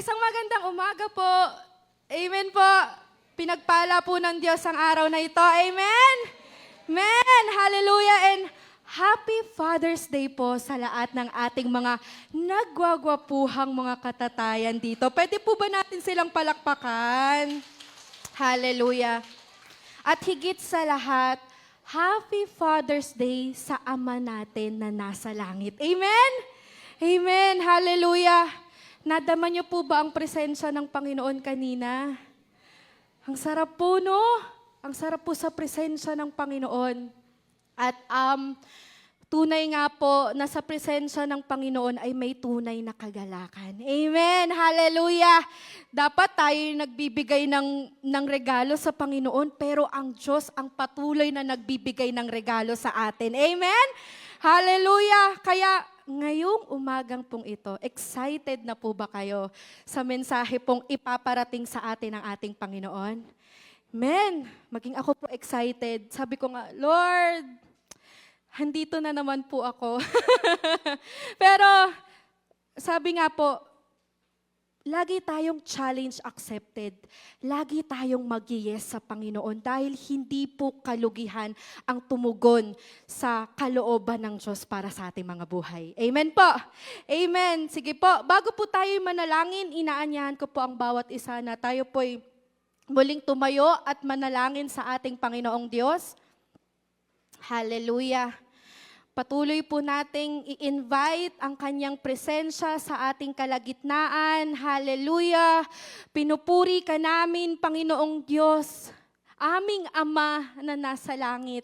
Isang magandang umaga po. Amen po. Pinagpala po ng Diyos ang araw na ito. Amen? Amen! Hallelujah! And Happy Father's Day po sa lahat ng ating mga nagwagwapuhang mga katatayan dito. Pwede po ba natin silang palakpakan? Hallelujah! At higit sa lahat, Happy Father's Day sa Ama natin na nasa langit. Amen? Amen! Hallelujah! Nadama niyo po ba ang presensya ng Panginoon kanina? Ang sarap po, no? Ang sarap po sa presensya ng Panginoon. At tunay nga po na sa presensya ng Panginoon ay may tunay na kagalakan. Amen! Hallelujah! Dapat tayo nagbibigay ng regalo sa Panginoon, pero ang Diyos ang patuloy na nagbibigay ng regalo sa atin. Amen! Hallelujah! Kaya ngayong umagang pong ito, excited na po ba kayo sa mensahe pong ipaparating sa atin ng ating Panginoon? Amen! Maging ako po excited. Sabi ko nga, Lord, handito na naman po ako. Pero sabi nga po, lagi tayong challenge accepted. Lagi tayong mag-yes sa Panginoon dahil hindi po kalugihan ang tumugon sa kalooban ng Diyos para sa ating mga buhay. Amen po. Amen. Sige po, bago po tayo manalangin, inaanyahan ko po ang bawat isa na tayo po'y muling tumayo at manalangin sa ating Panginoong Diyos. Hallelujah. Patuloy po nating i-invite ang kanyang presensya sa ating kalagitnaan. Hallelujah! Pinupuri ka namin, Panginoong Diyos, aming Ama na nasa langit.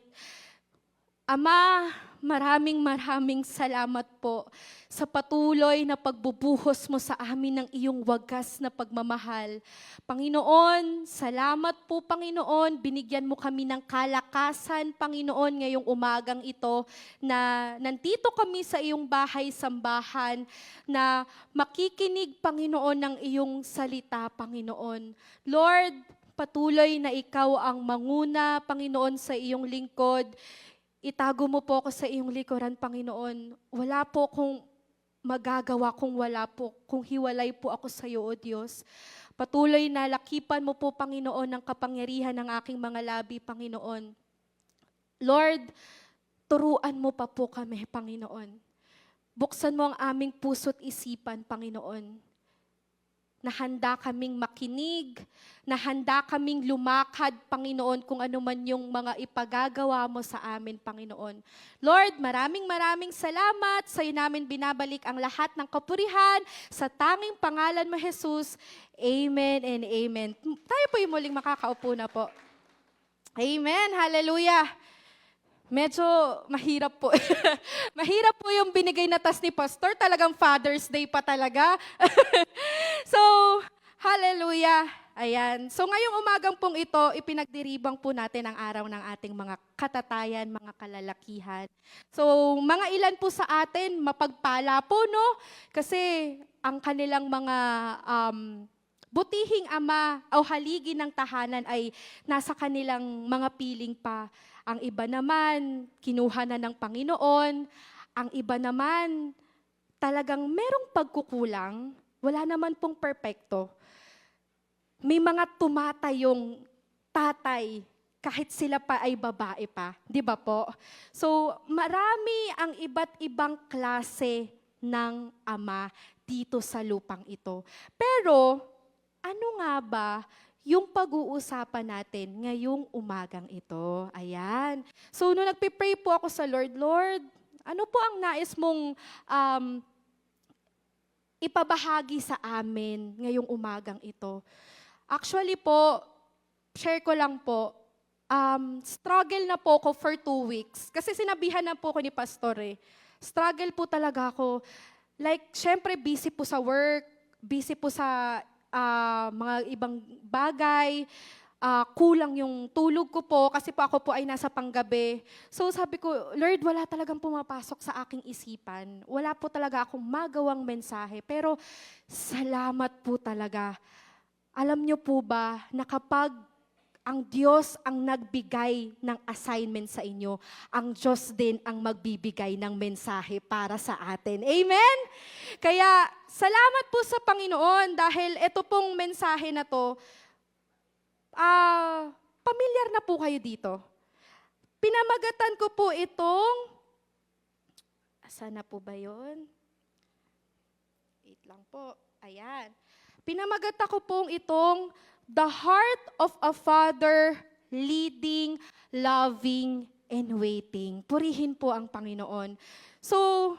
Ama, maraming salamat po sa patuloy na pagbubuhos mo sa amin ng iyong wagas na pagmamahal. Panginoon, salamat po Panginoon, binigyan mo kami ng kalakasan, Panginoon, ngayong umagang ito na nandito kami sa iyong bahay-sambahan na makikinig, Panginoon, ng iyong salita, Panginoon. Lord, patuloy na ikaw ang manguna, Panginoon, sa iyong lingkod. Itago mo po ako sa iyong likuran, Panginoon. Wala po kung magagawa kung hiwalay po ako sa iyo, O Diyos. Patuloy na lakipan mo po, Panginoon, ng kapangyarihan ng aking mga labi, Panginoon. Lord, turuan mo pa po kami, Panginoon. Buksan mo ang aming puso't isipan, Panginoon. Na handa kaming makinig, na handa kaming lumakad, Panginoon, kung ano man yung mga ipagagawa mo sa amin, Panginoon. Lord, maraming salamat. Sa iyo namin binabalik ang lahat ng kapurihan sa tanging pangalan mo, Jesus. Amen and amen. Tayo po yung muling makakaupo na po. Amen. Hallelujah. Medyo mahirap po. Mahirap po yung binigay na task ni Pastor. Talagang Father's Day pa talaga. So, hallelujah. Ayan. So ngayong umagang pong ito, ipinagdiribang po natin ang araw ng ating mga katatayan, mga kalalakihan. So, mga ilan po sa atin, mapagpala po, no? Kasi ang kanilang mga butihing ama o haligi ng tahanan ay nasa kanilang mga piling pa. Ang iba naman, kinuha na ng Panginoon. Ang iba naman, talagang merong pagkukulang. Wala naman pong perpekto. May mga tumatayong tatay, kahit sila pa ay babae pa. Di ba po? So, marami ang iba't ibang klase ng ama dito sa lupang ito. Pero, ano nga ba yung pag-uusapan natin ngayong umagang ito? Ayan. So, nung nagpipray po ako sa Lord, Lord, ano po ang nais mong ipabahagi sa amin ngayong umagang ito? Actually po, share ko lang po, struggle na po ako for 2 weeks. Kasi sinabihan na po ko ni Pastor Struggle po talaga ako. Like, syempre busy po sa work, busy po sa mga ibang bagay, kulang yung tulog ko po kasi po ako po ay nasa panggabi. So sabi ko, Lord, wala talagang pumapasok sa aking isipan. Wala po talaga akong magawang mensahe. Pero salamat po talaga. Alam niyo po ba na kapag ang Diyos ang nagbigay ng assignment sa inyo. Ang Diyos din ang magbibigay ng mensahe para sa atin. Amen? Kaya, salamat po sa Panginoon dahil ito pong mensahe na to, pamilyar na po kayo dito. Pinamagatan ko po itong, asan na po ba yun? Wait lang po. Ayan. Pinamagatan ko pong itong, the heart of a father leading, loving, and waiting. Purihin po ang Panginoon. So,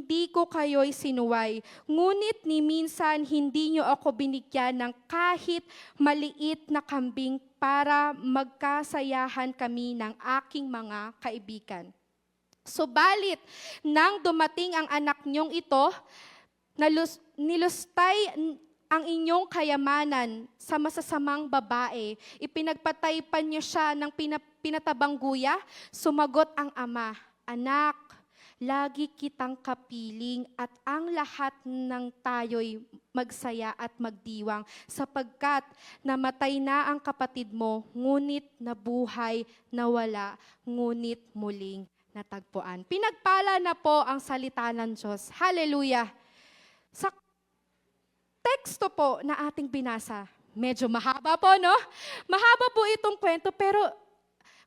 hindi ko kayo'y sinuway. Ngunit ni minsan hindi niyo ako binigyan ng kahit maliit na kambing para magkasayahan kami ng aking mga kaibigan. Subalit, nang dumating ang anak niyong ito, nilustay ang inyong kayamanan sa masasamang babae. Ipinagpatay pa niyo siya ng pinatabang guya. Sumagot ang ama, "Anak, lagi kitang kapiling at ang lahat ng tayo'y magsaya at magdiwang sapagkat namatay na ang kapatid mo, ngunit nabuhay, nawala, ngunit muling natagpuan." Pinagpala na po ang salita ng Diyos. Hallelujah! Sa teksto po na ating binasa, medyo mahaba po, no? Mahaba po itong kwento, pero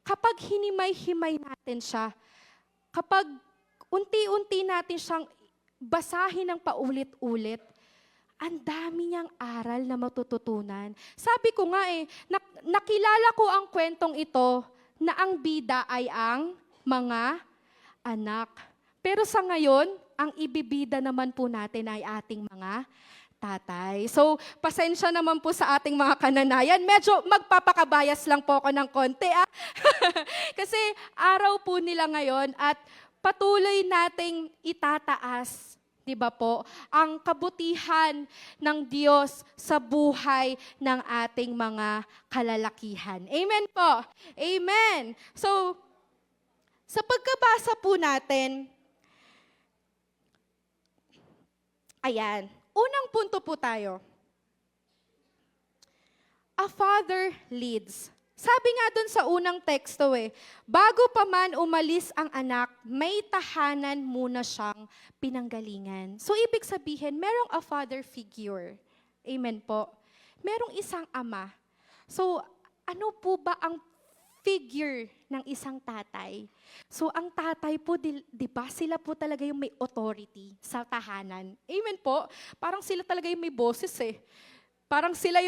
kapag hinimay-himay natin siya, kapag unti-unti natin siyang basahin ng paulit-ulit, ang dami niyang aral na matututunan. Sabi ko nga nakilala ko ang kwentong ito na ang bida ay ang mga anak. Pero sa ngayon, ang ibibida naman po natin ay ating mga tatay. So, pasensya naman po sa ating mga kananayan. Medyo magpapakabayas lang po ako ng konti. Kasi araw po nila ngayon at patuloy nating itataas, di ba po, ang kabutihan ng Diyos sa buhay ng ating mga kalalakihan. Amen po. Amen. So, sa pagkabasa po natin, ayan, unang punto po tayo. A father leads. Sabi nga dun sa unang teksto bago pa man umalis ang anak, may tahanan muna siyang pinanggalingan. So ibig sabihin, merong a father figure. Amen po. Merong isang ama. So ano po ba ang figure ng isang tatay? So ang tatay po, di ba, sila po talaga yung may authority sa tahanan. Amen po. Parang sila talaga yung may boses Parang sila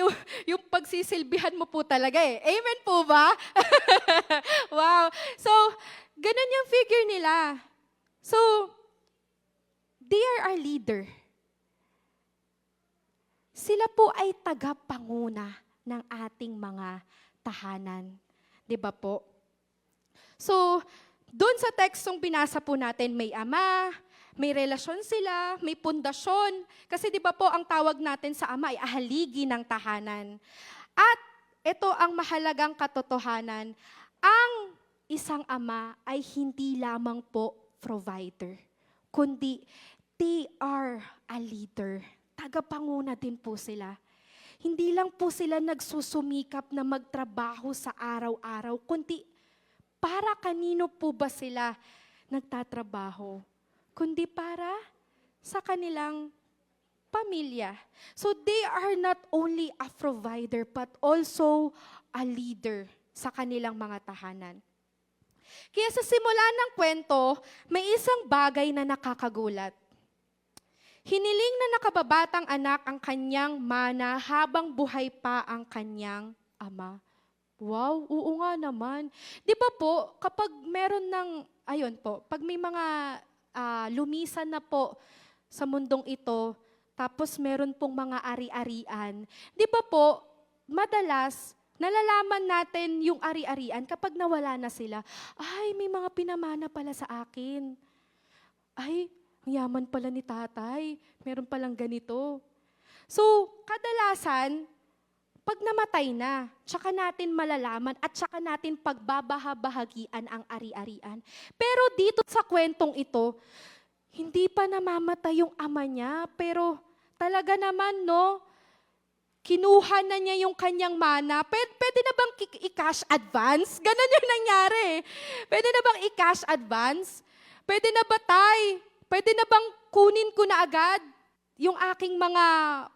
yung pagsisilbihan mo po talaga Amen po ba? Wow. So, ganun yung figure nila. So, they are our leader. Sila po ay tagapanguna ng ating mga tahanan. Di ba po? So, doon sa tekstong binasa po natin, may ama, may relasyon sila, may pundasyon. Kasi di ba po, ang tawag natin sa ama ay haligi ng tahanan. At ito ang mahalagang katotohanan. Ang isang ama ay hindi lamang po provider, kundi they are a leader. Tagapanguna din po sila. Hindi lang po sila nagsusumikap na magtrabaho sa araw-araw, kundi para kanino po ba sila nagtatrabaho? Kundi para sa kanilang pamilya. So they are not only a provider but also a leader sa kanilang mga tahanan. Kaya sa simula ng kwento, may isang bagay na nakakagulat. Hiniling na nakababatang anak ang kanyang mana habang buhay pa ang kanyang ama. Wow, oo nga naman. Di ba po, kapag meron ng, ayun po, pag may mga lumisan na po sa mundong ito, tapos meron pong mga ari-arian. Di ba po, madalas, nalalaman natin yung ari-arian kapag nawala na sila. Ay, may mga pinamana pala sa akin. Ay, ang yaman pala ni tatay. Meron palang ganito. So, kadalasan, pag namatay na, tsaka natin malalaman at tsaka natin pagbabahabahagian ang ari-arian. Pero dito sa kwentong ito, hindi pa namamatay yung ama niya, pero talaga naman, kinuha na niya yung kanyang mana. Pwede na bang i-cash advance? Ganon yung nangyari. Pwede na bang i-cash advance? Pwede na ba Pwede na bang kunin ko na agad yung aking mga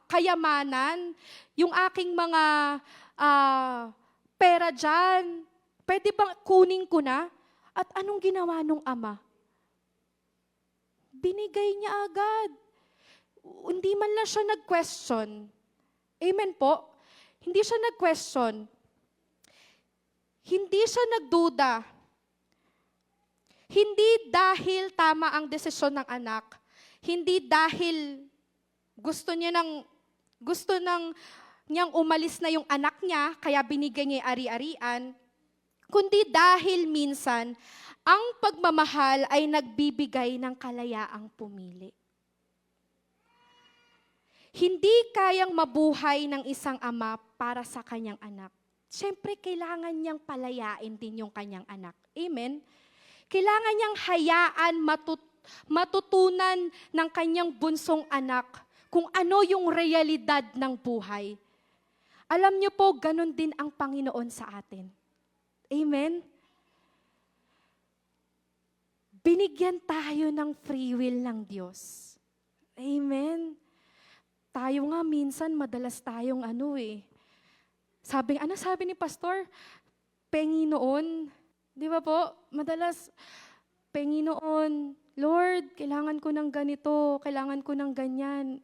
kayamanan, yung aking mga pera dyan? Pwede bang kunin ko na? At anong ginawa nung ama? Binigay niya agad. Hindi man lang siya nag-question. Amen po? Hindi siya nag-question. Hindi siya nagduda. Hindi dahil tama ang desisyon ng anak. Hindi dahil gusto niyang umalis na yung anak niya, kaya binigay niya yung ari-arian, kundi dahil minsan, ang pagmamahal ay nagbibigay ng kalayaang pumili. Hindi kayang mabuhay ng isang ama para sa kanyang anak. Siyempre, kailangan niyang palayain din yung kanyang anak. Amen? Kailangan niyang hayaan matutunan ng kanyang bunsong anak kung ano yung realidad ng buhay. Alam niyo po, ganun din ang Panginoon sa atin. Amen? Binigyan tayo ng free will ng Diyos. Amen? Tayo nga minsan, madalas tayong sabi ni Pastor, pengi noon. Di ba po? Madalas, pengi noon. Lord, kailangan ko ng ganito, kailangan ko ng ganyan.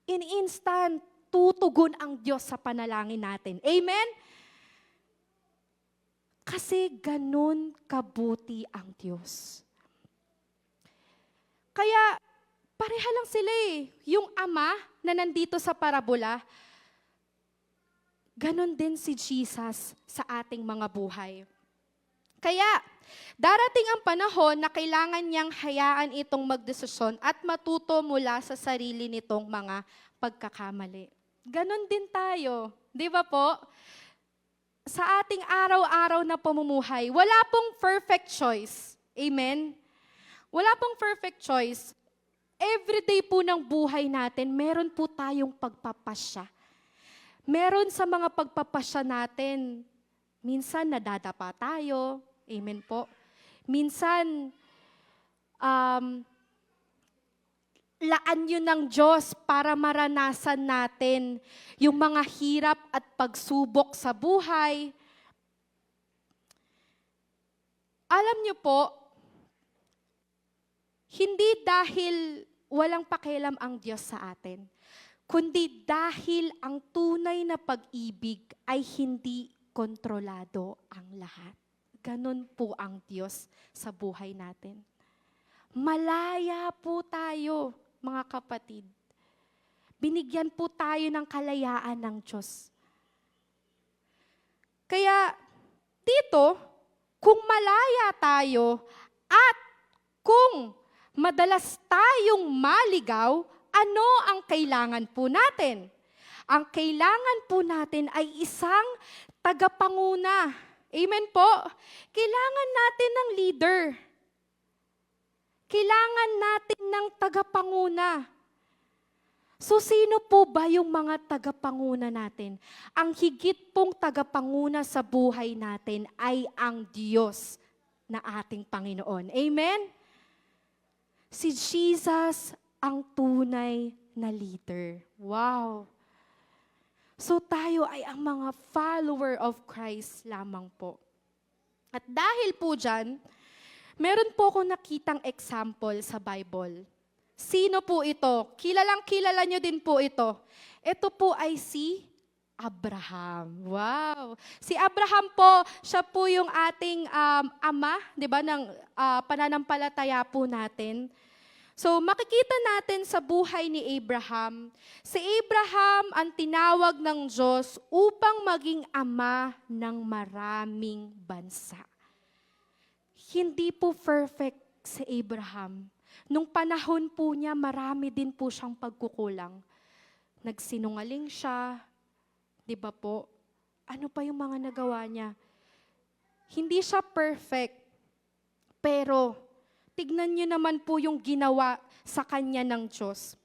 In instant, tutugon ang Diyos sa panalangin natin. Amen? Kasi ganun kabuti ang Diyos. Kaya, pareha lang sila eh. Yung ama na nandito sa parabola, ganon din si Jesus sa ating mga buhay. Kaya, darating ang panahon na kailangan niyang hayaan itong magdesisyon at matuto mula sa sarili nitong mga pagkakamali. Ganon din tayo. Di ba po? Sa ating araw-araw na pamumuhay, wala pong perfect choice. Amen? Wala pong perfect choice. Everyday po ng buhay natin, meron po tayong pagpapasya. Meron sa mga pagpapasya natin, minsan nadadapa tayo. Amen po. Minsan, laan yun ng Diyos para maranasan natin yung mga hirap at pagsubok sa buhay. Alam niyo po, hindi dahil walang pakialam ang Diyos sa atin, kundi dahil ang tunay na pag-ibig ay hindi kontrolado ang lahat. Ganon po ang Diyos sa buhay natin. Malaya po tayo, mga kapatid. Binigyan po tayo ng kalayaan ng Diyos. Kaya dito, kung malaya tayo at kung madalas tayong maligaw, ano ang kailangan po natin? Ang kailangan po natin ay isang tagapanguna. Amen po? Kailangan natin ng leader. Kailangan natin ng tagapanguna. So sino po ba yung mga tagapanguna natin? Ang higit pong tagapanguna sa buhay natin ay ang Diyos na ating Panginoon. Amen? Si Jesus ang tunay na leader. Wow! So tayo ay ang mga follower of Christ lamang po. At dahil po dyan, meron po akong nakitang example sa Bible. Sino po ito? Kilala nyo din po ito. Ito po ay si Abraham. Wow! Si Abraham po, siya po yung ating ama, di ba, ng pananampalataya po natin. So makikita natin sa buhay ni Abraham, si Abraham ang tinawag ng Diyos upang maging ama ng maraming bansa. Hindi po perfect si Abraham. Nung panahon po niya, marami din po siyang pagkukulang. Nagsinungaling siya, di ba po? Ano pa yung mga nagawa niya? Hindi siya perfect, pero tignan niyo naman po yung ginawa sa kanya ng Diyos.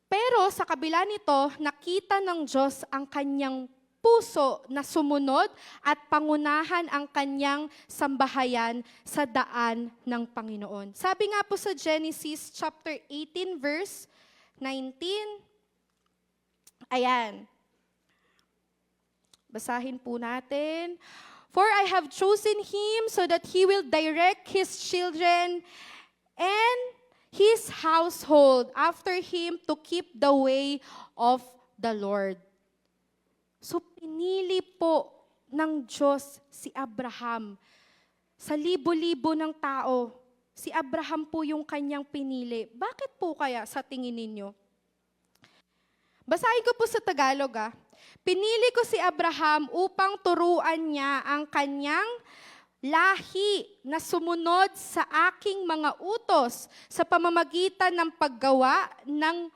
Pero sa kabila nito, nakita ng Diyos ang kanyang puso na sumunod at pangunahan ang kanyang sambahayan sa daan ng Panginoon. Sabi nga po sa Genesis chapter 18 verse 19, ayan. Basahin po natin. For I have chosen him so that he will direct his children and his household after him to keep the way of the Lord. So pinili po ng Diyos si Abraham. Sa libo-libo ng tao, Si Abraham po yung kanyang pinili. Bakit po kaya sa tingin ninyo? Basahin ko po sa Tagalog. Pinili ko si Abraham upang turuan niya ang kanyang lahi na sumunod sa aking mga utos sa pamamagitan ng paggawa ng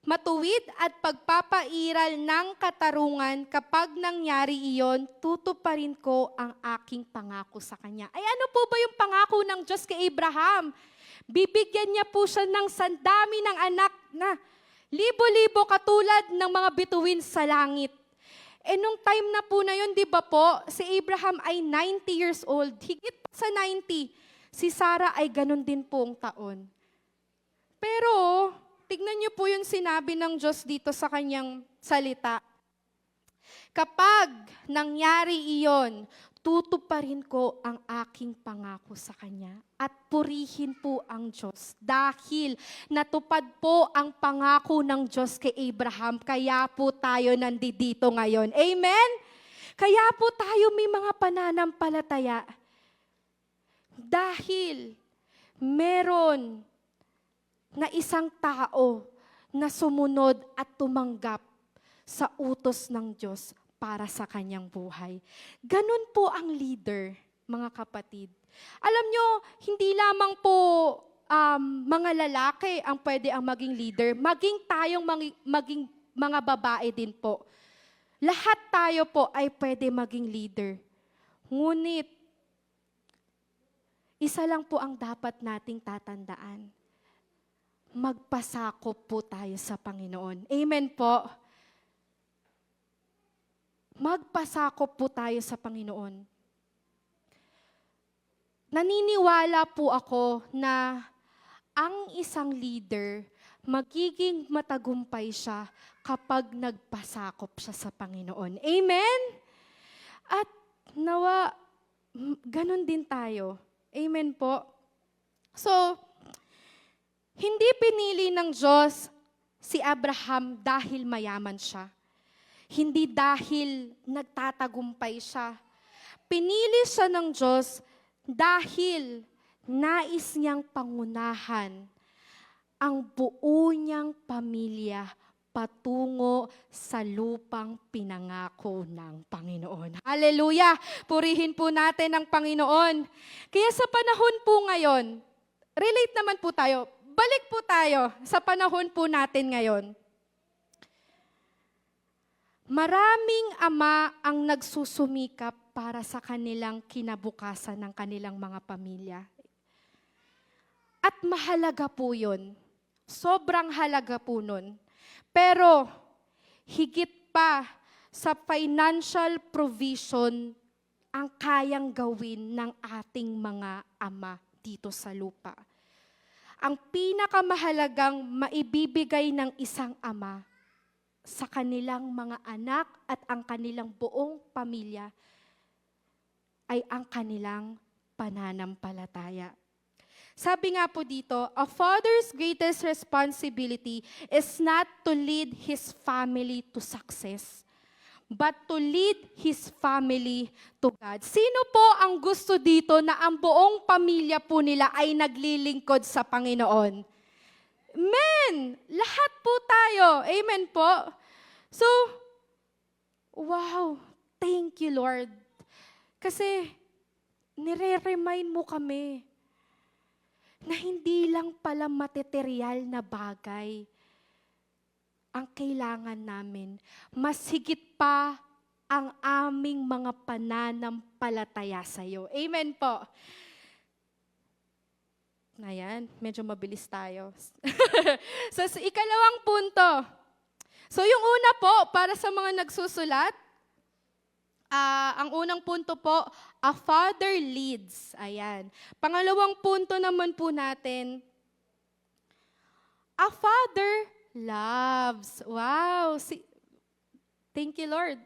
matuwid at pagpapairal ng katarungan. Kapag nangyari iyon, tutuparin ko ang aking pangako sa kanya. Ay ano po ba yung pangako ng Diyos kay Abraham? Bibigyan niya po siya ng sandami ng anak na libo-libo katulad ng mga bituin sa langit. Nung time na po na yun, di ba po, si Abraham ay 90 years old. Higit pa sa 90. Si Sarah ay ganun din pong taon. Pero, tignan niyo po yung sinabi ng Diyos dito sa kanyang salita. Kapag nangyari iyon, tutuparin ko ang aking pangako sa kanya at purihin po ang Diyos. Dahil natupad po ang pangako ng Diyos kay Abraham, kaya po tayo nandito ngayon. Amen? Kaya po tayo may mga pananampalataya. Dahil meron na isang tao na sumunod at tumanggap sa utos ng Diyos para sa kanyang buhay. Ganun po ang leader, mga kapatid. Alam nyo, hindi lamang po mga lalaki ang pwede ang maging leader, maging tayong maging mga babae din po. Lahat tayo po ay pwede maging leader. Ngunit, isa lang po ang dapat nating tatandaan. Magpasakop po tayo sa Panginoon. Amen po. Magpasakop po tayo sa Panginoon. Naniniwala po ako na ang isang leader, magiging matagumpay siya kapag nagpasakop siya sa Panginoon. Amen? At nawa, ganun din tayo. Amen po. So, hindi pinili ng Diyos si Abraham dahil mayaman siya. Hindi dahil nagtatagumpay siya. Pinili siya ng Diyos dahil nais niyang pangunahan ang buo niyang pamilya patungo sa lupang pinangako ng Panginoon. Hallelujah! Purihin po natin ang Panginoon. Kaya sa panahon po ngayon, relate naman po tayo, balik po tayo sa panahon po natin ngayon. Maraming ama ang nagsusumikap para sa kanilang kinabukasan ng kanilang mga pamilya. At mahalaga po yun. Sobrang halaga po nun. Pero higit pa sa financial provision ang kayang gawin ng ating mga ama dito sa lupa. Ang pinakamahalagang maibibigay ng isang ama sa kanilang mga anak at ang kanilang buong pamilya ay ang kanilang pananampalataya. Sabi nga po dito, a father's greatest responsibility is not to lead his family to success, but to lead his family to God. Sino po ang gusto dito na ang buong pamilya po nila ay naglilingkod sa Panginoon? Amen! Lahat po tayo. Amen po. So, wow, thank you Lord. Kasi, nire-remind mo kami na hindi lang pala material na bagay ang kailangan namin. Mas higit pa ang aming mga pananampalataya sa iyo. Amen po. Ayan, medyo mabilis tayo. So, ikalawang punto. So, yung una po, para sa mga nagsusulat, ang unang punto po, a father leads. Ayan. Pangalawang punto naman po natin, a father loves. Wow! Thank you, Lord.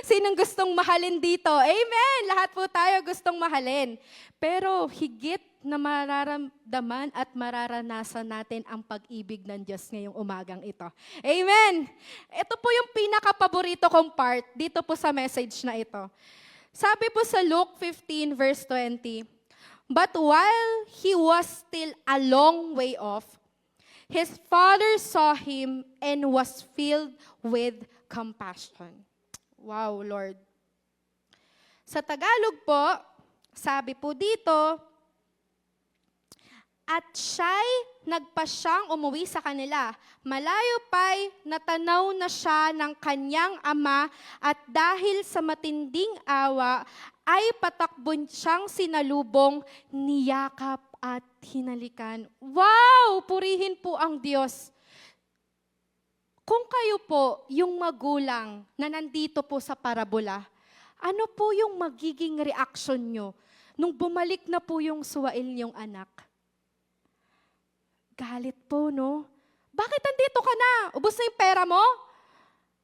Sinong gustong mahalin dito? Amen! Lahat po tayo gustong mahalin. Pero higit na mararamdaman at mararanasan natin ang pag-ibig ng Diyos ngayong umagang ito. Amen! Ito po yung pinaka-paborito kong part dito po sa message na ito. Sabi po sa Luke 15 verse 20, But while he was still a long way off, his father saw him and was filled with compassion. Wow, Lord. Sa Tagalog po, sabi po dito, at siya'y nagpasyang umuwi sa kanila. Malayo pa'y natanaw na siya ng kanyang ama at dahil sa matinding awa ay patakbon siyang sinalubong, niyakap at hinalikan. Wow! Purihin po ang Diyos. Kung kayo po yung magulang na nandito po sa parabola, ano po yung magiging reaksyon nyo nung bumalik na po yung suwail niyong anak? Galit po, no? Bakit nandito ka na? Ubos na yung pera mo?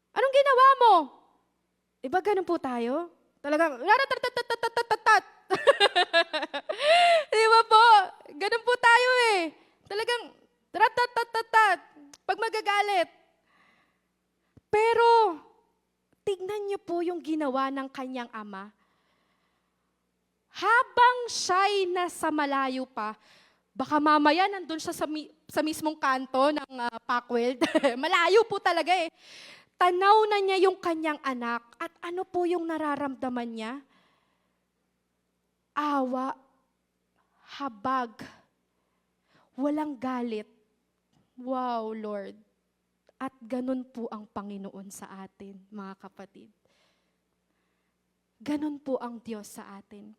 Anong ginawa mo? Diba ganun po tayo? Talagang, ratatatatatatatatat. Diba po? Ganun po tayo eh. Talagang, ratatatatat. Pag magagalit. Pero, tignan niyo po yung ginawa ng kanyang ama. Habang siya'y nasa malayo pa, baka mamaya nandun siya sa mismong kanto ng Packweld. Malayo po talaga eh. Tanaw na niya yung kanyang anak at ano po yung nararamdaman niya? Awa, habag, walang galit. Wow, Lord. At ganun po ang Panginoon sa atin, mga kapatid. Ganun po ang Diyos sa atin.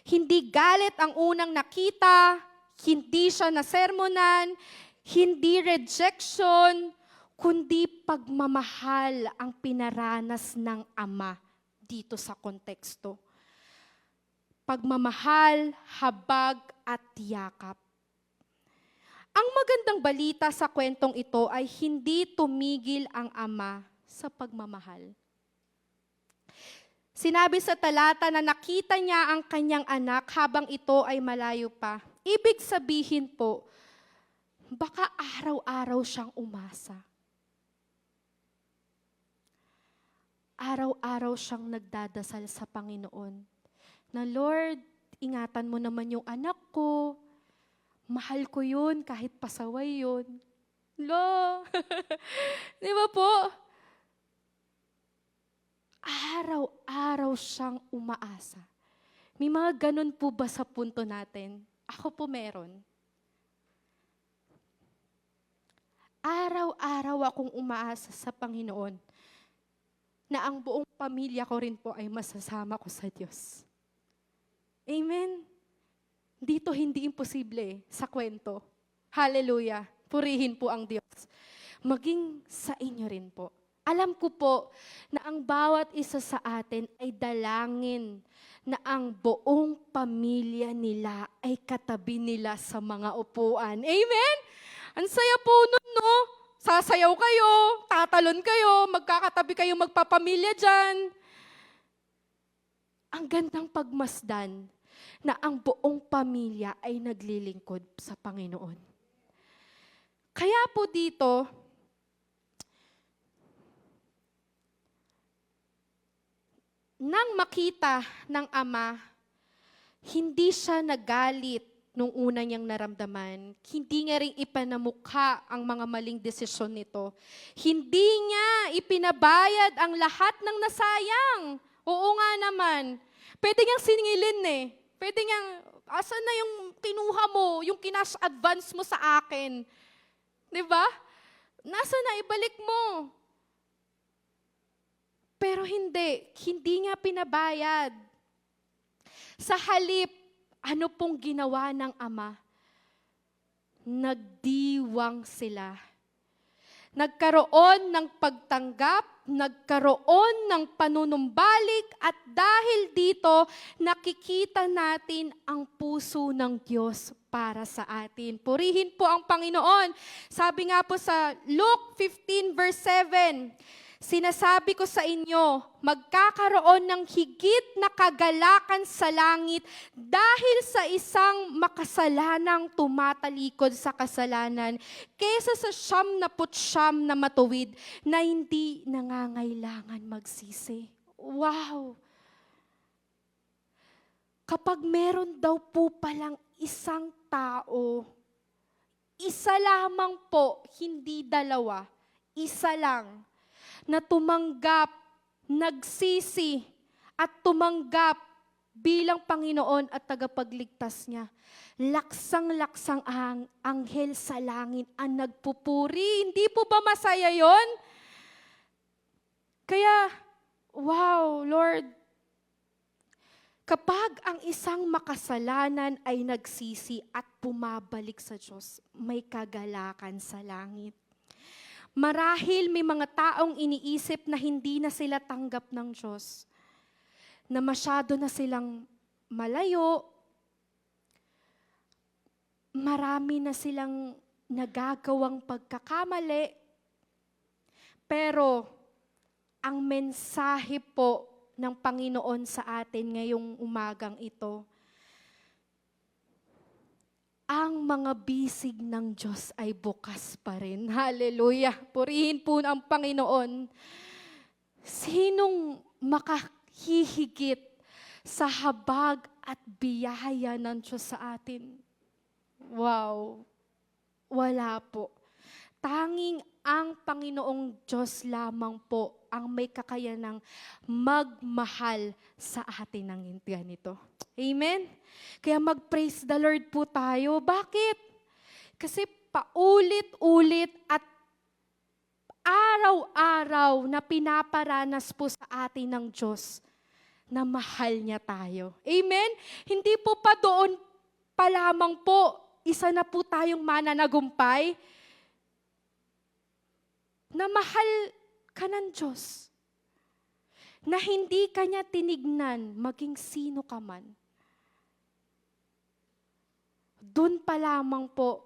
Hindi galit ang unang nakita, hindi siya nasermonan, hindi rejection, kundi pagmamahal ang pinaranas ng ama dito sa konteksto. Pagmamahal, habag at yakap. Ang magandang balita sa kwentong ito ay hindi tumigil ang ama sa pagmamahal. Sinabi sa talata na nakita niya ang kanyang anak habang ito ay malayo pa. Ibig sabihin po, baka araw-araw siyang umasa. Araw-araw siyang nagdadasal sa Panginoon na, Lord, ingatan mo naman yung anak ko. Mahal ko yun kahit pasaway yun. Lo, di ba po? Araw-araw siyang umaasa. May mga ganun po ba sa punto natin? Ako po meron. Araw-araw akong umaasa sa Panginoon na ang buong pamilya ko rin po ay masasama ko sa Diyos. Amen? Dito hindi imposible sa kwento. Hallelujah. Purihin po ang Diyos. Maging sa inyo rin po. Alam ko po na ang bawat isa sa atin ay dalangin na ang buong pamilya nila ay katabi nila sa mga upuan. Amen? Ang saya po nun, no? Sasayaw kayo, tatalon kayo, magkakatabi kayo magpapamilya dyan. Ang gandang pagmasdan na ang buong pamilya ay naglilingkod sa Panginoon. Kaya po dito, nang makita ng ama, hindi siya nagalit nung una niyang naramdaman. Hindi niya rin ipanamukha ang mga maling desisyon nito. Hindi niya ipinabayad ang lahat ng nasayang. Oo nga naman. Pwede niyang singilin eh. Pwede niyang, asan na yung kinuha mo, yung kinash advance mo sa akin? Diba? Nasa na, ibalik mo. Pero hindi niya pinabayad. Sa halip, ano pong ginawa ng ama? Nagdiwang sila. Nagkaroon ng pagtanggap, nagkaroon ng panunumbalik, at dahil dito, nakikita natin ang puso ng Diyos para sa atin. Purihin po ang Panginoon. Sabi nga po sa Luke 15 verse 7, sinasabi ko sa inyo, magkakaroon ng higit na kagalakan sa langit dahil sa isang makasalanang tumatalikod sa kasalanan kaysa sa 99 na matuwid na hindi nangangailangan magsisi. Wow! kapag meron daw po palang isang tao, isa lamang po, hindi dalawa, isa lang, na tumanggap, nagsisi, at tumanggap bilang Panginoon at tagapagligtas niya. Laksang-laksang ang anghel sa langit ang nagpupuri. Hindi po ba masaya yon? Kaya, wow, Lord, kapag ang isang makasalanan ay nagsisi at bumabalik sa Diyos, may kagalakan sa langit. Marahil may mga taong iniisip na hindi na sila tanggap ng Diyos, na masyado na silang malayo, marami na silang nagagawang pagkakamali, pero ang mensahe po ng Panginoon sa atin ngayong umagang ito, ang mga bisig ng Diyos ay bukas pa rin. Hallelujah! Purihin po ang Panginoon. Sinong makahihigit sa habag at biyaya ng Diyos sa atin? Wow! Wala po. Tanging ang Panginoong Diyos lamang po ang may kakayanang magmahal sa atin ng ganito. Amen? Kaya mag-praise the Lord po tayo. Bakit? Kasi paulit-ulit at araw-araw na pinaparanas po sa atin ng Diyos na mahal niya tayo. Amen? Hindi po pa doon pa lamang po, isa na po tayong mananagumpay na mahal ka ng Diyos, na hindi ka niya tinignan maging sino ka man. Doon pa lamang po,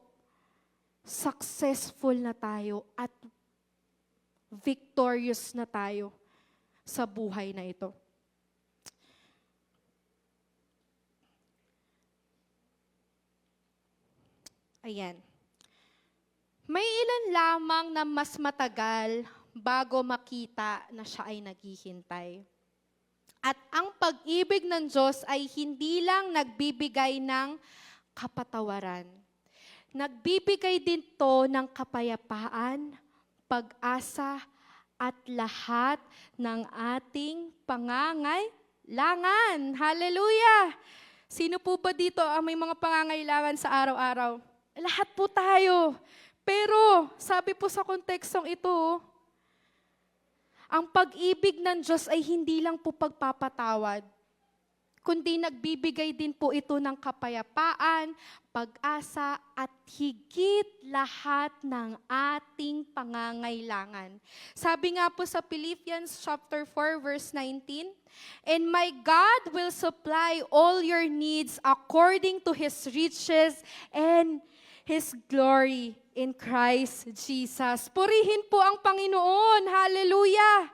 successful na tayo at victorious na tayo sa buhay na ito. Ayan. May ilan lamang na mas matagal bago makita na siya ay naghihintay. At ang pag-ibig ng Diyos ay hindi lang nagbibigay ng kapatawaran. Nagbibigay din to ng kapayapaan, pag-asa, at lahat ng ating pangangailangan. Hallelujah! Sino po ba dito ang may mga pangangailangan sa araw-araw? Lahat po tayo. Pero, sabi po sa kontekstong ito, ang pag-ibig ng Diyos ay hindi lang po pagpapatawad, kundi nagbibigay din po ito ng kapayapaan, pag-asa, at higit lahat ng ating pangangailangan. Sabi nga po sa Philippians chapter 4, verse 19, "And my God will supply all your needs according to His riches and His glory in Christ Jesus." Purihin po ang Panginoon. Hallelujah!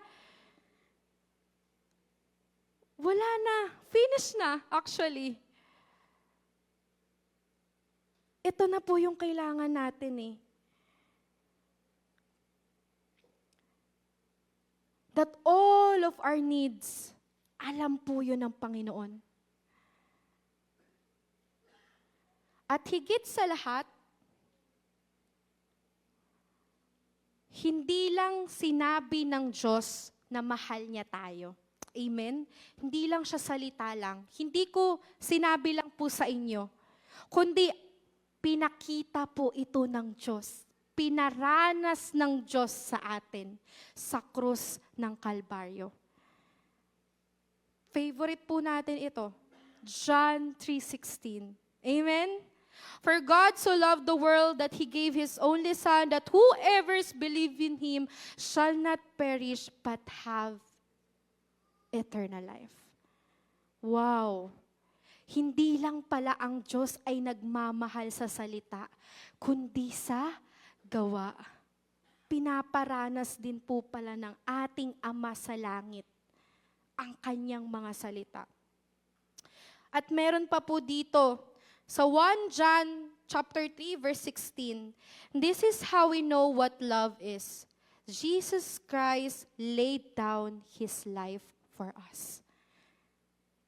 Wala na. Finish na, actually. Ito na po yung kailangan natin eh. That all of our needs, alam po yun ng Panginoon. At higit sa lahat, hindi lang sinabi ng Diyos na mahal niya tayo. Amen? Hindi lang siya salita lang. Hindi ko sinabi lang po sa inyo, kundi pinakita po ito ng Diyos. Pinaranas ng Diyos sa atin sa krus ng Kalbaryo. Favorite po natin ito, John 3:16. Amen? "For God so loved the world that He gave His only Son, that whoever believes in Him shall not perish but have eternal life." Wow! Hindi lang pala ang Diyos ay nagmamahal sa salita, kundi sa gawa. Pinaparanas din po pala ng ating Ama sa langit ang kanyang mga salita. At meron pa po dito, sa 1 John chapter 3, verse 16, "This is how we know what love is. Jesus Christ laid down His life for us."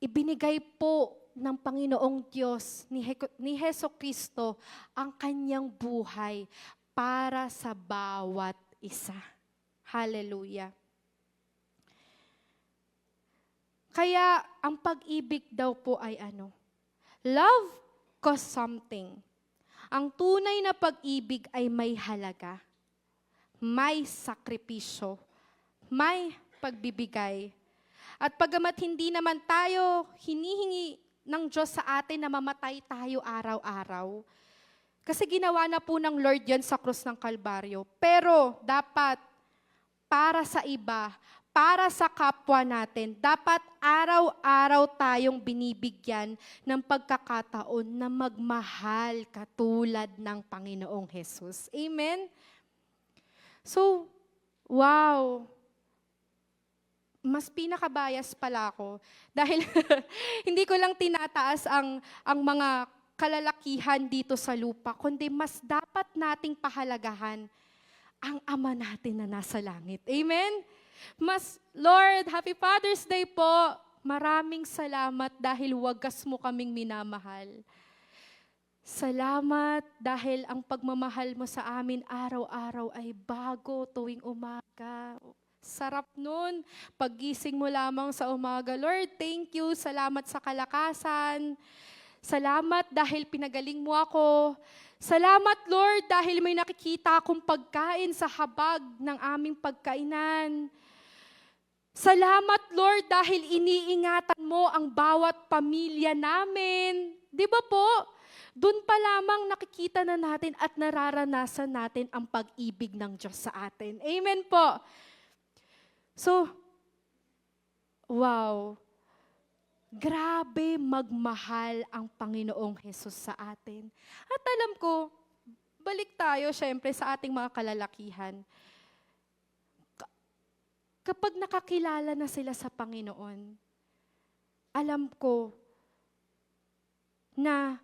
Ibinigay po ng Panginoong Diyos ni Heso Kristo ang kanyang buhay para sa bawat isa. Hallelujah. Kaya ang pag-ibig daw po ay ano? Love costs something. Ang tunay na pag-ibig ay may halaga, may sakripisyo, may pagbibigay. At pagamat hindi naman tayo hinihingi ng Diyos sa atin na mamatay tayo araw-araw, kasi ginawa na po ng Lord yan sa krus ng Kalbaryo. Pero dapat para sa iba, para sa kapwa natin, dapat araw-araw tayong binibigyan ng pagkakataon na magmahal katulad ng Panginoong Jesus. Amen? So, wow! Mas pinakabayas pala ako dahil hindi ko lang tinataas ang mga kalalakihan dito sa lupa, kundi mas dapat nating pahalagahan ang Ama natin na nasa langit. Amen? Lord, Happy Father's Day po. Maraming salamat dahil wagas mo kaming minamahal. Salamat dahil ang pagmamahal mo sa amin araw-araw ay bago tuwing umaga. Sarap nun. Paggising mo lamang sa umaga. Lord, thank you. Salamat sa kalakasan. Salamat dahil pinagaling mo ako. Salamat, Lord, dahil may nakikita akong pagkain sa habag ng aming pagkainan. Salamat, Lord, dahil iniingatan mo ang bawat pamilya namin. Di ba po? Doon pa lamang nakikita na natin at nararanasan natin ang pag-ibig ng Diyos sa atin. Amen po. So, wow. Grabe magmahal ang Panginoong Jesus sa atin. At alam ko, balik tayo syempre sa ating mga kalalakihan. Kapag nakakilala na sila sa Panginoon, alam ko na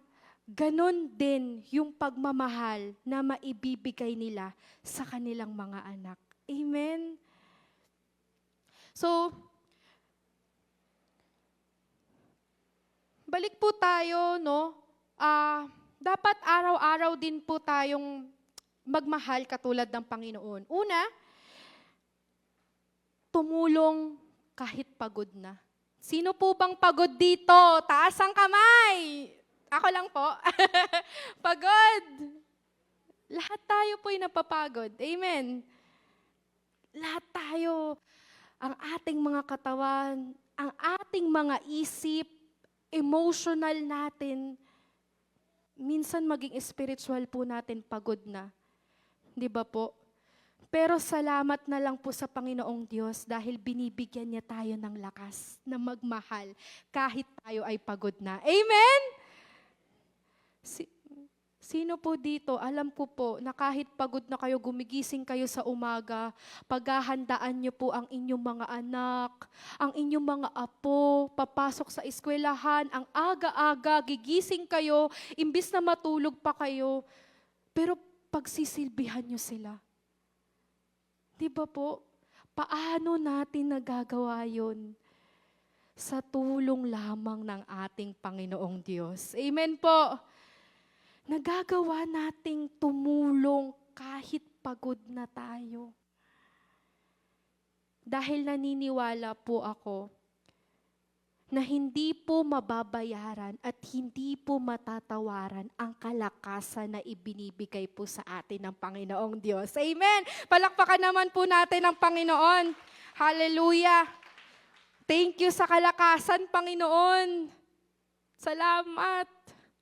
ganon din yung pagmamahal na maibibigay nila sa kanilang mga anak. Amen? So, balik po tayo, no? Dapat araw-araw din po tayong magmahal katulad ng Panginoon. Una, tumulong kahit pagod na. Sino po bang pagod dito? Taas ang kamay! Ako lang po. Pagod! Lahat tayo po'y napapagod. Amen? Lahat tayo, ang ating mga katawan, ang ating mga isip, emotional natin, minsan maging spiritual po natin pagod na. Di ba po? Pero salamat na lang po sa Panginoong Diyos dahil binibigyan niya tayo ng lakas na magmahal kahit tayo ay pagod na. Amen? Sino po dito, alam ko po na kahit pagod na kayo, gumigising kayo sa umaga, paghahandaan niyo po ang inyong mga anak, ang inyong mga apo, papasok sa eskwelahan, ang aga-aga, gigising kayo, imbis na matulog pa kayo, pero pagsisilbihan niyo sila. Di ba po? Paano natin nagagawa yun? Sa tulong lamang ng ating Panginoong Diyos. Amen po. Nagagawa nating tumulong kahit pagod na tayo. Dahil naniniwala po ako na hindi po mababayaran at hindi po matatawaran ang kalakasan na ibinibigay po sa atin ng Panginoong Diyos. Amen! Palakpakan naman po natin ang Panginoon. Hallelujah! Thank you sa kalakasan, Panginoon. Salamat!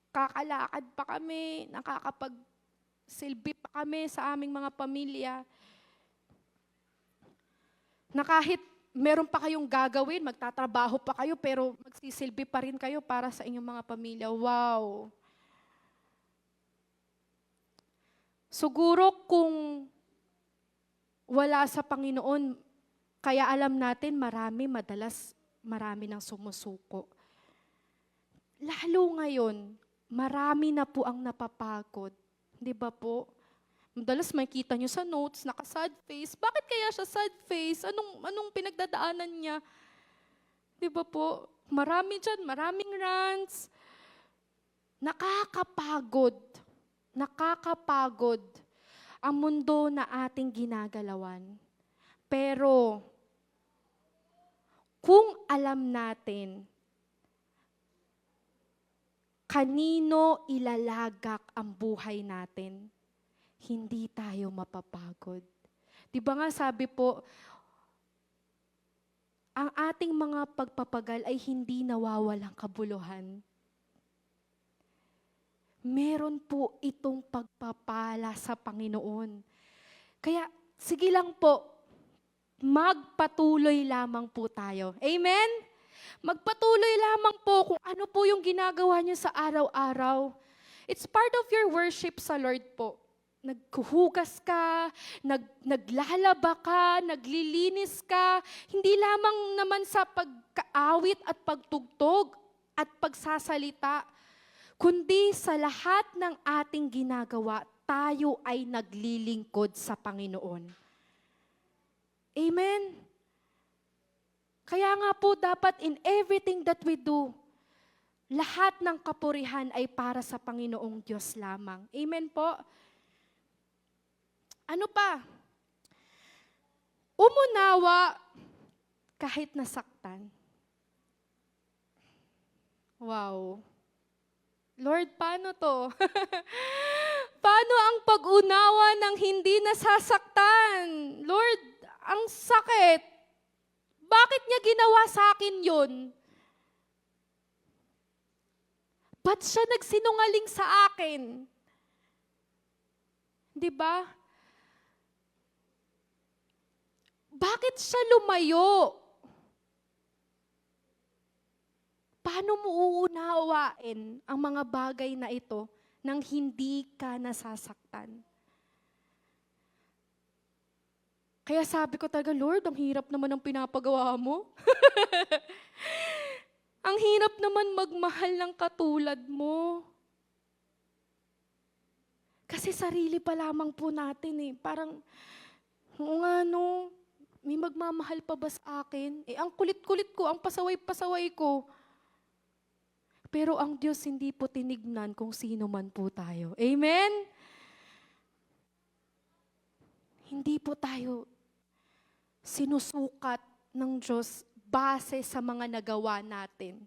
Kakalakad pa kami, nakakapagsilbi pa kami sa aming mga pamilya. Na kahit meron pa kayong gagawin, magtatrabaho pa kayo, pero magsisilbi pa rin kayo para sa inyong mga pamilya. Wow! Siguro kung wala sa Panginoon, kaya alam natin madalas marami nang sumusuko. Lalo ngayon, marami na po ang napapagod. Di ba po? Madalas makita nyo sa notes, naka-sad face. Bakit kaya siya sad face? Anong pinagdadaanan niya? Di ba po? Marami dyan, maraming rants. Nakakapagod. Nakakapagod ang mundo na ating ginagalawan. Pero, kung alam natin kanino ilalagak ang buhay natin, hindi tayo mapapagod. Di ba nga sabi po, ang ating mga pagpapagal ay hindi nawawalang kabuluhan. Meron po itong pagpapala sa Panginoon. Kaya, sige lang po, magpatuloy lamang po tayo. Amen? Magpatuloy lamang po kung ano po yung ginagawa niyo sa araw-araw. It's part of your worship sa Lord po. Naghuhugas ka, naglalaba ka, naglilinis ka, hindi lamang naman sa pagkaawit at pagtugtog at pagsasalita, kundi sa lahat ng ating ginagawa, tayo ay naglilingkod sa Panginoon. Amen? Kaya nga po dapat in everything that we do, lahat ng kapurihan ay para sa Panginoong Diyos lamang. Amen po? Ano pa? Umunawa kahit nasaktan. Wow. Lord, paano to? Paano ang pag-unawa ng hindi nasasaktan? Lord, ang sakit. Bakit niya ginawa sa akin yun? Ba't siya nagsinungaling sa akin? Di ba? Bakit siya lumayo? Paano mo uunawain ang mga bagay na ito nang hindi ka nasasaktan? Kaya sabi ko talaga, Lord, ang hirap naman ng pinapagawa mo. Ang hirap naman magmahal ng katulad mo. Kasi sarili pa lamang po natin eh. Parang, oo nga no, may magmamahal pa ba sa akin? Eh, ang kulit-kulit ko, ang pasaway-pasaway ko. Pero ang Diyos hindi po tinignan kung sino man po tayo. Amen? Hindi po tayo sinusukat ng Diyos base sa mga nagawa natin.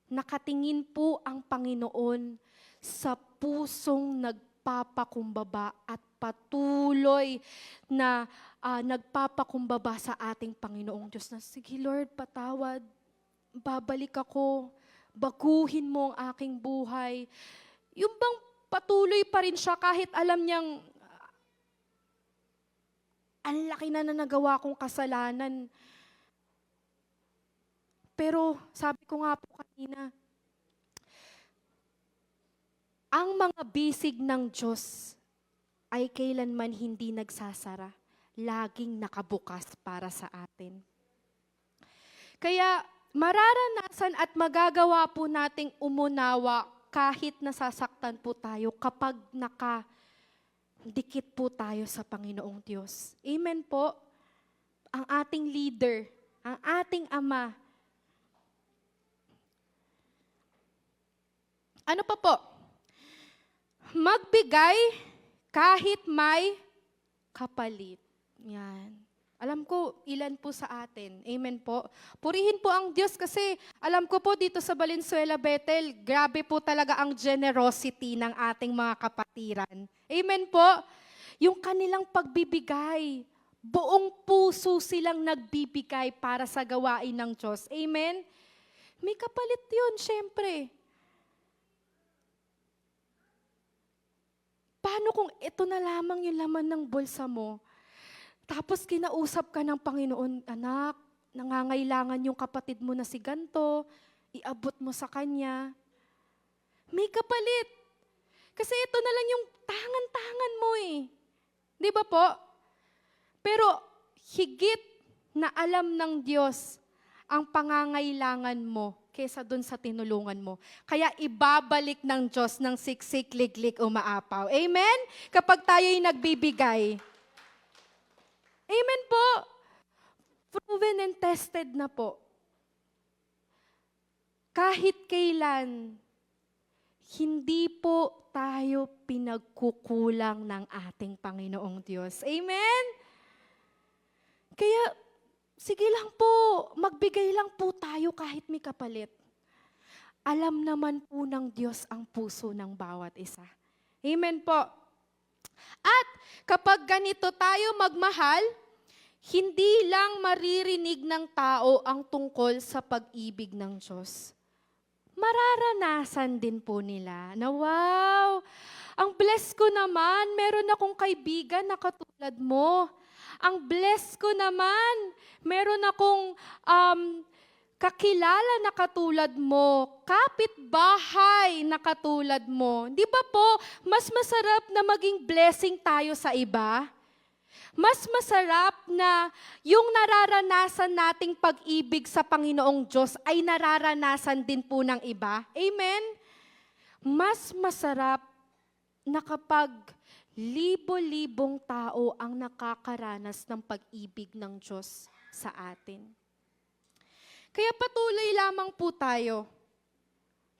Nakatingin po ang Panginoon sa pusong nagpapakumbaba at patuloy na nagpapakumbaba sa ating Panginoong Diyos na, sige Lord, patawad, babalik ako, baguhin mo ang aking buhay. Yung bang patuloy pa rin siya kahit alam niyang ang laki na nagawa kong kasalanan. Pero sabi ko nga po kanina, ang mga bisig ng Diyos ay kailanman hindi nagsasara, laging nakabukas para sa atin. Kaya mararanasan at magagawa po nating umunawa kahit nasasaktan po tayo kapag nakadikit po tayo sa Panginoong Diyos. Amen po? Ang ating leader, ang ating Ama. Ano pa po? Magbigay kahit may kapalit. Yan. Alam ko, ilan po sa atin. Amen po. Purihin po ang Diyos kasi alam ko po dito sa Valenzuela, Bethel, grabe po talaga ang generosity ng ating mga kapatiran. Amen po. Yung kanilang pagbibigay, buong puso silang nagbibigay para sa gawain ng Diyos. Amen? May kapalit yun, syempre. Paano kung ito na lamang yung laman ng bulsa mo? Tapos kinausap ka ng Panginoon, anak, nangangailangan yung kapatid mo na si ganto, iabot mo sa kanya. May kapalit. Kasi ito na lang yung tangan-tangan mo eh. Di ba po? Pero higit na alam ng Diyos ang pangangailangan mo kesa dun sa tinulungan mo. Kaya ibabalik ng Diyos ng siksik, liglig, umaapaw. Amen? Kapag tayo'y nagbibigay. Amen po. Proven and tested na po kahit kailan, hindi po tayo pinagkukulang ng ating Panginoong Diyos. Amen? Kaya, sige lang po, magbigay lang po tayo kahit may kapalit. Alam naman po ng Diyos ang puso ng bawat isa. Amen po. At kapag ganito tayo magmahal, hindi lang maririnig ng tao ang tungkol sa pag-ibig ng Diyos. Mararanasan din po nila na wow, ang bless ko naman, meron akong kaibigan na katulad mo. Ang bless ko naman, meron akong kakilala na katulad mo, kapitbahay na katulad mo. Di ba po, mas masarap na maging blessing tayo sa iba? Mas masarap na yung nararanasan nating pag-ibig sa Panginoong Diyos ay nararanasan din po ng iba. Amen? Mas masarap na kapag libo-libong tao ang nakakaranas ng pag-ibig ng Diyos sa atin. Kaya patuloy lamang po tayo.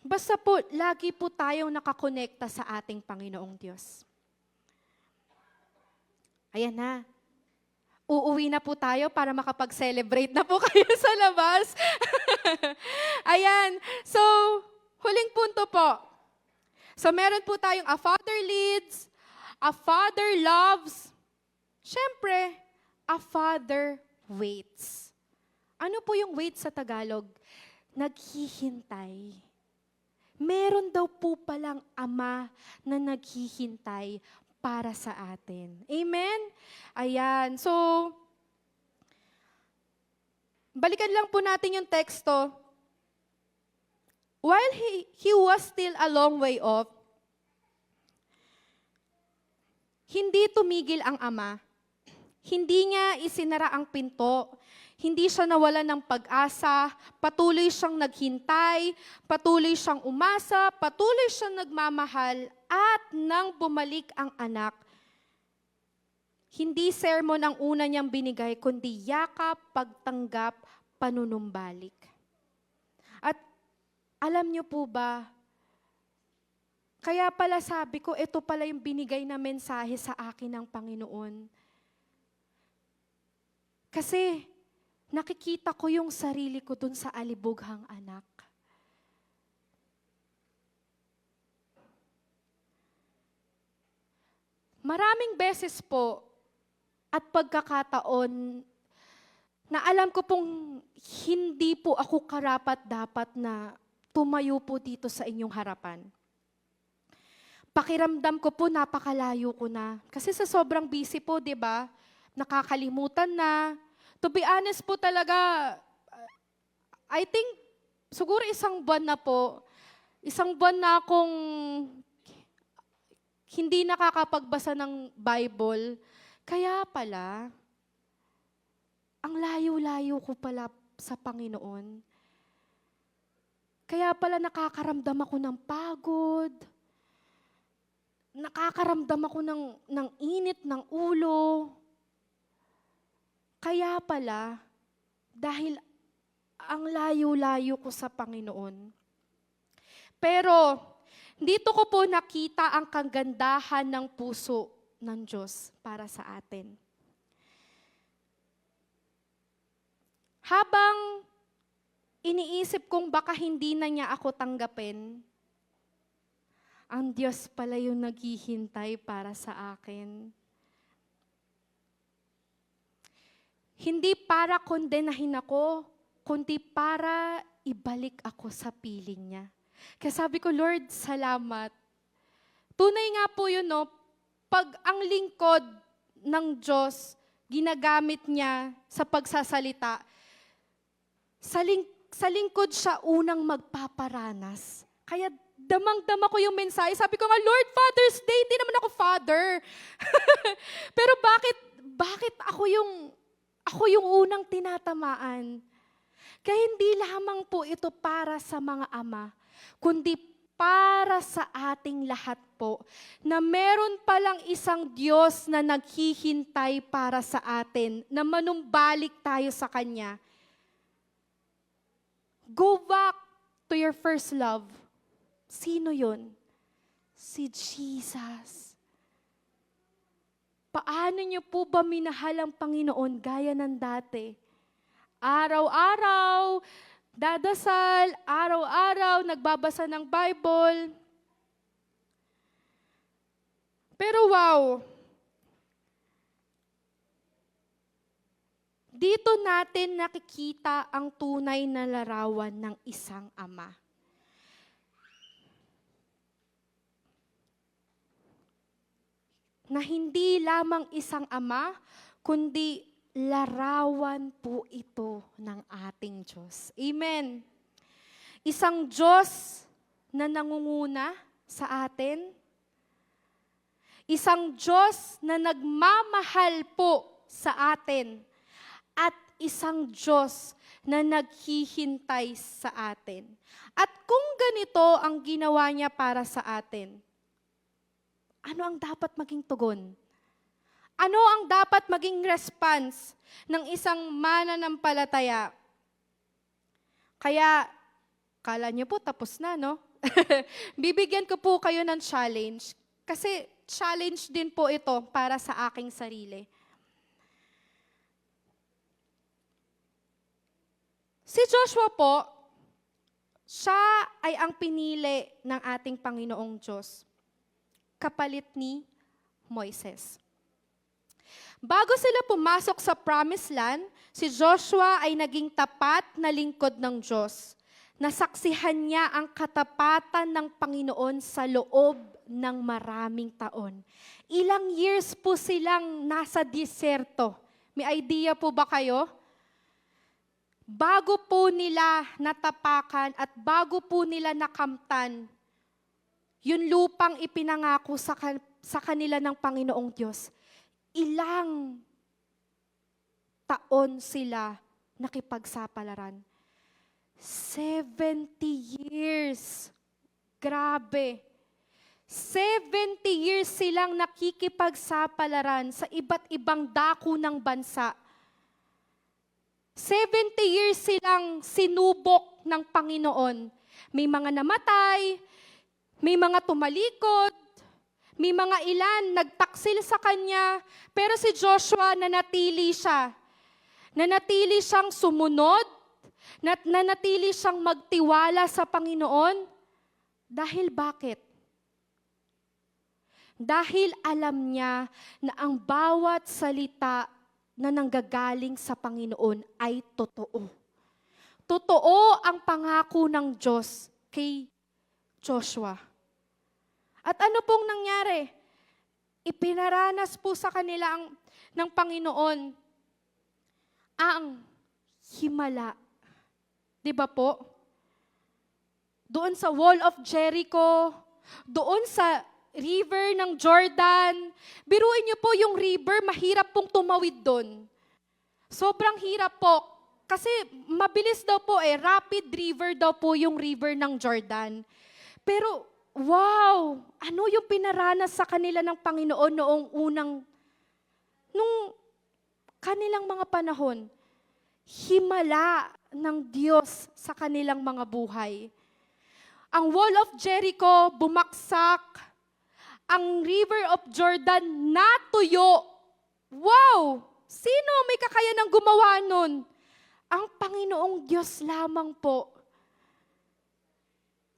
Basta po, lagi po tayong nakakonekta sa ating Panginoong Diyos. Ayan na. Uuwi na po tayo para makapag-celebrate na po kayo sa labas. Ayan. So, huling punto po. So, meron po tayong a father leads, a father loves, syempre, a father waits. Ano po yung wait sa Tagalog? Naghihintay. Meron daw po palang ama na naghihintay para sa atin. Amen? Ayan. So, balikan lang po natin yung teksto. While he was still a long way off, hindi tumigil ang ama. Hindi niya isinara ang pinto. Hindi siya nawalan ng pag-asa. Patuloy siyang naghintay. Patuloy siyang umasa. Patuloy siyang nagmamahal. At nang bumalik ang anak, hindi sermon ang una niyang binigay, kundi yakap, pagtanggap, panunumbalik. At alam niyo po ba, kaya pala sabi ko, ito pala yung binigay na mensahe sa akin ng Panginoon. Kasi nakikita ko yung sarili ko dun sa alibughang anak. Maraming beses po at pagkakataon na alam ko pong hindi po ako karapat-dapat na tumayo po dito sa inyong harapan. Pakiramdam ko po napakalayo ko na. Kasi sa sobrang busy po, di ba? Nakakalimutan na. To be honest po talaga, I think siguro isang buwan na po, isang buwan na akong hindi nakakapagbasa ng Bible. Kaya pala, ang layo-layo ko pala sa Panginoon. Kaya pala nakakaramdam ako ng pagod. Nakakaramdam ako ng init ng ulo. Kaya pala, dahil ang layo-layo ko sa Panginoon. Pero, dito ko po nakita ang kagandahan ng puso ng Diyos para sa atin. Habang iniisip kong baka hindi na niya ako tanggapin, ang Diyos pala yung naghihintay para sa akin. Hindi para kondenahin ako, kundi para ibalik ako sa piling niya. Kaya sabi ko, Lord, salamat. Tunay nga po yun, no? Pag ang lingkod ng Diyos, ginagamit niya sa pagsasalita, sa lingkod siya unang magpaparanas. Kaya damang-dama ko yung mensahe. Sabi ko nga, Lord, Father's Day, hindi naman ako father. Pero bakit ako yung unang tinatamaan? Kaya hindi lamang po ito para sa mga ama, kundi para sa ating lahat po, na meron palang isang Diyos na naghihintay para sa atin, na manumbalik tayo sa Kanya. Go back to your first love. Sino yun? Si Jesus. Paano niyo po ba minahal ang Panginoon gaya ng dati? Araw-araw, dadasal, araw-araw, nagbabasa ng Bible. Pero wow, dito natin nakikita ang tunay na larawan ng isang ama. Na hindi lamang isang ama, kundi larawan po ito ng ating Diyos. Amen. Isang Diyos na nangunguna sa atin. Isang Diyos na nagmamahal po sa atin. At isang Diyos na naghihintay sa atin. At kung ganito ang ginawa niya para sa atin, ano ang dapat maging tugon? Ano ang dapat maging response ng isang mananampalataya? Kaya, kala niyo po tapos na, no? Bibigyan ko po kayo ng challenge. Kasi challenge din po ito para sa aking sarili. Si Joshua po, siya ay ang pinili ng ating Panginoong Diyos, kapalit ni Moises. Bago sila pumasok sa Promised Land, si Joshua ay naging tapat na lingkod ng Diyos. Nasaksihan niya ang katapatan ng Panginoon sa loob ng maraming taon. Ilang years po silang nasa diserto. May idea po ba kayo? Bago po nila natapakan at bago po nila nakamtan, yung lupang ipinangako sa kanila ng Panginoong Diyos, ilang taon sila nakipagsapalaran? 70 years. Grabe. 70 years silang nakikipagsapalaran sa iba't ibang dako ng bansa. 70 years silang sinubok ng Panginoon. May mga namatay, may mga tumalikod, may mga ilan nagtaksil sa kanya, pero si Joshua nanatili siya. Nanatili siyang sumunod, nanatili siyang magtiwala sa Panginoon. Dahil bakit? Dahil alam niya na ang bawat salita na nanggagaling sa Panginoon ay totoo. Totoo ang pangako ng Diyos kay Joshua. At ano pong nangyari? Ipinaranas po sa kanila ng Panginoon ang himala. Di ba po? Doon sa Wall of Jericho, doon sa river ng Jordan. Biruin niyo po yung river, mahirap pong tumawid doon. Sobrang hirap po. Kasi mabilis daw po rapid river daw po yung river ng Jordan. Pero wow! Ano yung pinaranas sa kanila ng Panginoon nung kanilang mga panahon? Himala ng Diyos sa kanilang mga buhay. Ang Wall of Jericho bumaksak, ang River of Jordan natuyo. Wow! Sino may kakayanang gumawa nun? Ang Panginoong Diyos lamang po.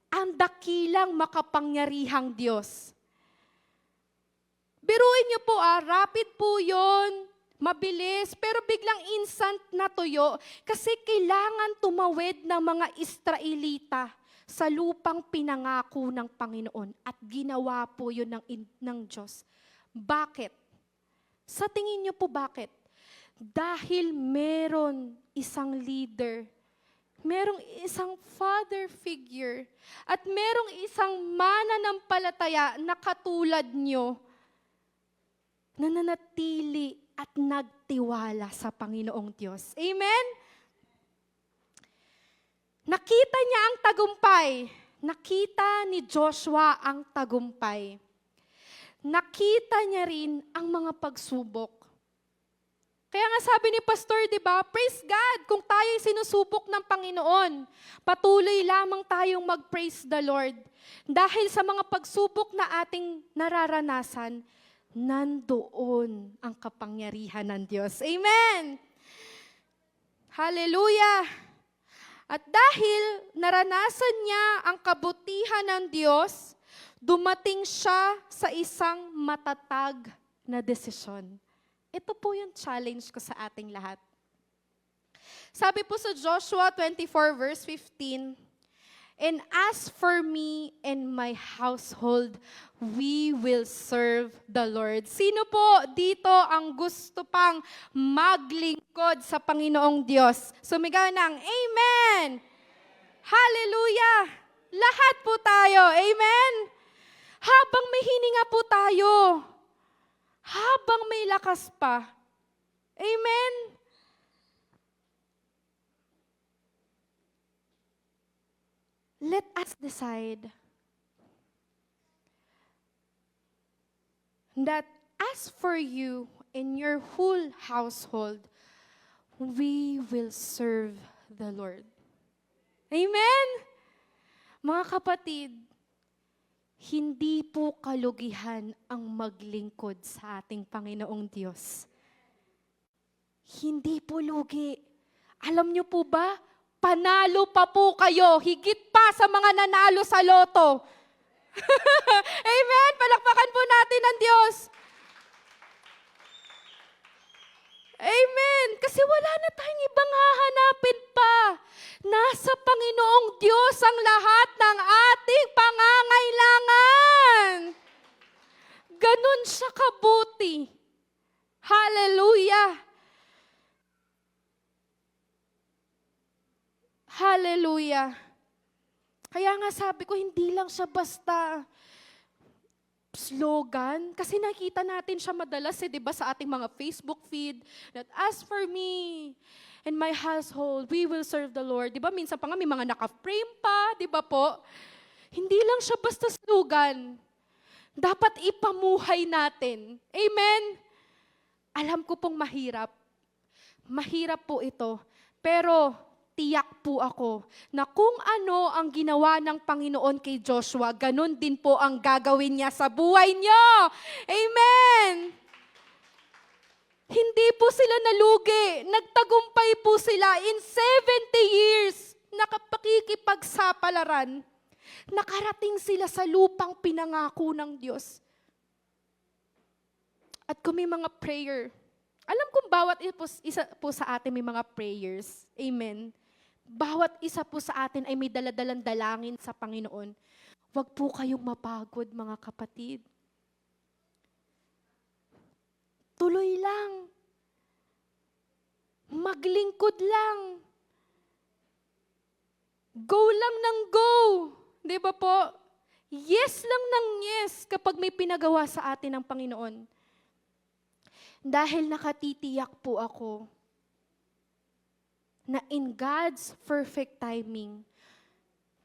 Ang dakilang makapangyarihang Diyos. Biruin niyo po rapid po yun, mabilis, pero biglang instant na tuyo kasi kailangan tumawid ng mga Israelita sa lupang pinangako ng Panginoon at ginawa po yun ng Diyos. Bakit? Sa tingin niyo po bakit? Dahil meron isang leader, merong isang father figure, at merong isang mananampalataya na katulad nyo, na nanatili at nagtiwala sa Panginoong Diyos. Amen? Nakita niya ang tagumpay. Nakita ni Joshua ang tagumpay. Nakita niya rin ang mga pagsubok. Kaya nga sabi ni Pastor, di ba, praise God kung tayo'y sinusubok ng Panginoon. Patuloy lamang tayong mag-praise the Lord. Dahil sa mga pagsubok na ating nararanasan, nandoon ang kapangyarihan ng Diyos. Amen! Hallelujah! At dahil naranasan niya ang kabutihan ng Diyos, dumating siya sa isang matatag na desisyon. Ito po yung challenge ko sa ating lahat. Sabi po sa Joshua 24 verse 15, "And as for me and my household, we will serve the Lord." Sino po dito ang gusto pang maglingkod sa Panginoong Diyos? Sumigaw ng Amen! Hallelujah! Lahat po tayo. Amen! Habang may hininga po tayo, habang may lakas pa. Amen? Let us decide that as for you and your whole household, we will serve the Lord. Amen? Mga kapatid, hindi po kalugihan ang maglingkod sa ating Panginoong Diyos. Hindi po lugi. Alam niyo po ba, panalo pa po kayo, higit pa sa mga nanalo sa loto. Amen? Palakpakan po natin ang Diyos. Amen. Kasi wala na tayong ibang hahanapin pa. Nasa Panginoong Diyos ang lahat ng ating pangangailangan. Ganun siya kabuti. Hallelujah. Hallelujah. Kaya nga sabi ko, hindi lang siya basta slogan. Kasi nakita natin siya madalas, di ba, sa ating mga Facebook feed, that as for me and my household, we will serve the Lord. Di ba, minsan pa nga may mga naka-frame pa, di ba po? Hindi lang siya basta slogan. Dapat ipamuhay natin. Amen? Alam ko pong mahirap. Mahirap po ito. Pero tiyak po ako na kung ano ang ginawa ng Panginoon kay Joshua, ganun din po ang gagawin niya sa buhay niyo. Amen! Hindi po sila nalugi. Nagtagumpay po sila in 70 years. Nakapakikipagsapalaran. Nakarating sila sa lupang pinangako ng Diyos. At kung may mga prayer, alam kong bawat isa po sa atin may mga prayers. Amen. Bawat isa po sa atin ay may daladalang dalangin sa Panginoon. Huwag po kayong mapagod, mga kapatid. Tuloy lang. Maglingkod lang. Go lang ng go. Di ba po? Yes lang ng yes kapag may pinagawa sa atin ng Panginoon. Dahil nakatitiyak po ako na in God's perfect timing,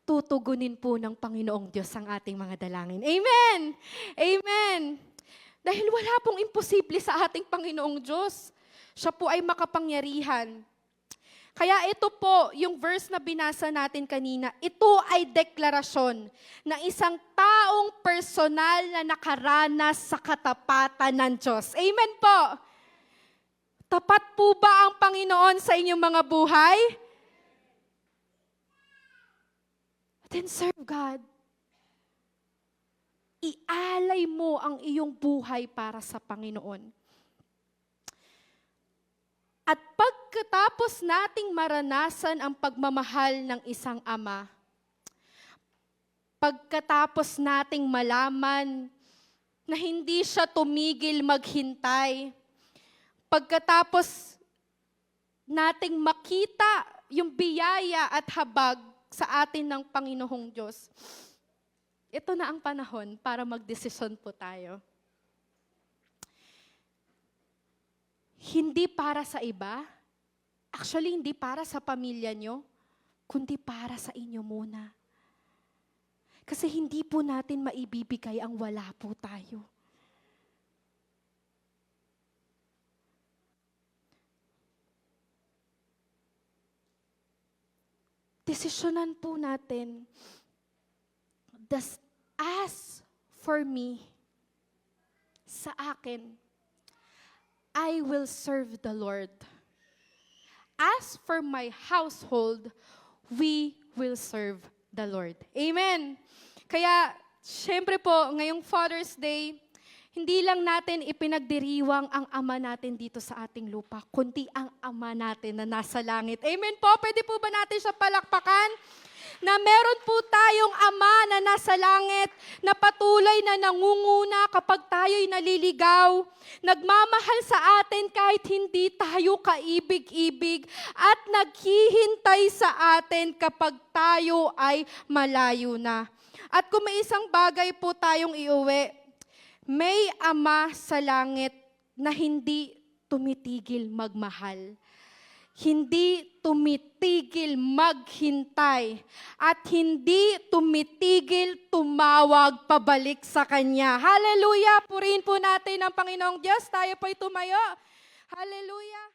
tutugunin po ng Panginoong Diyos ang ating mga dalangin. Amen! Amen! Dahil wala pong imposible sa ating Panginoong Diyos. Siya po ay makapangyarihan. Kaya ito po, yung verse na binasa natin kanina, ito ay deklarasyon ng isang taong personal na nakaranas sa katapatan ng Diyos. Amen po! Tapat po ba ang Panginoon sa inyong mga buhay? Then serve God. Ialay mo ang iyong buhay para sa Panginoon. At pagkatapos nating maranasan ang pagmamahal ng isang ama, pagkatapos nating malaman na hindi siya tumigil maghintay, pagkatapos nating makita yung biyaya at habag sa atin ng Panginoong Diyos, ito na ang panahon para magdesisyon po tayo. Hindi para sa iba, actually hindi para sa pamilya nyo, kundi para sa inyo muna. Kasi hindi po natin maibibigay ang wala po tayo. pagdesisyonan po natin, as for me, sa akin, I will serve the Lord. As for my household, we will serve the Lord. Amen. Kaya, syempre po, ngayong Father's Day, hindi lang natin ipinagdiriwang ang Ama natin dito sa ating lupa, kundi ang Ama natin na nasa langit. Amen po. Pwede po ba natin siya palakpakan? Na meron po tayong Ama na nasa langit, na patuloy na nangunguna kapag tayo'y naliligaw, nagmamahal sa atin kahit hindi tayo kaibig-ibig, at naghihintay sa atin kapag tayo ay malayo na. At kung may isang bagay po tayong iuwi, may Ama sa langit na hindi tumitigil magmahal. Hindi tumitigil maghintay at hindi tumitigil tumawag pabalik sa Kanya. Hallelujah! Purihin po natin ang Panginoong Diyos. Tayo po'y tumayo. Hallelujah!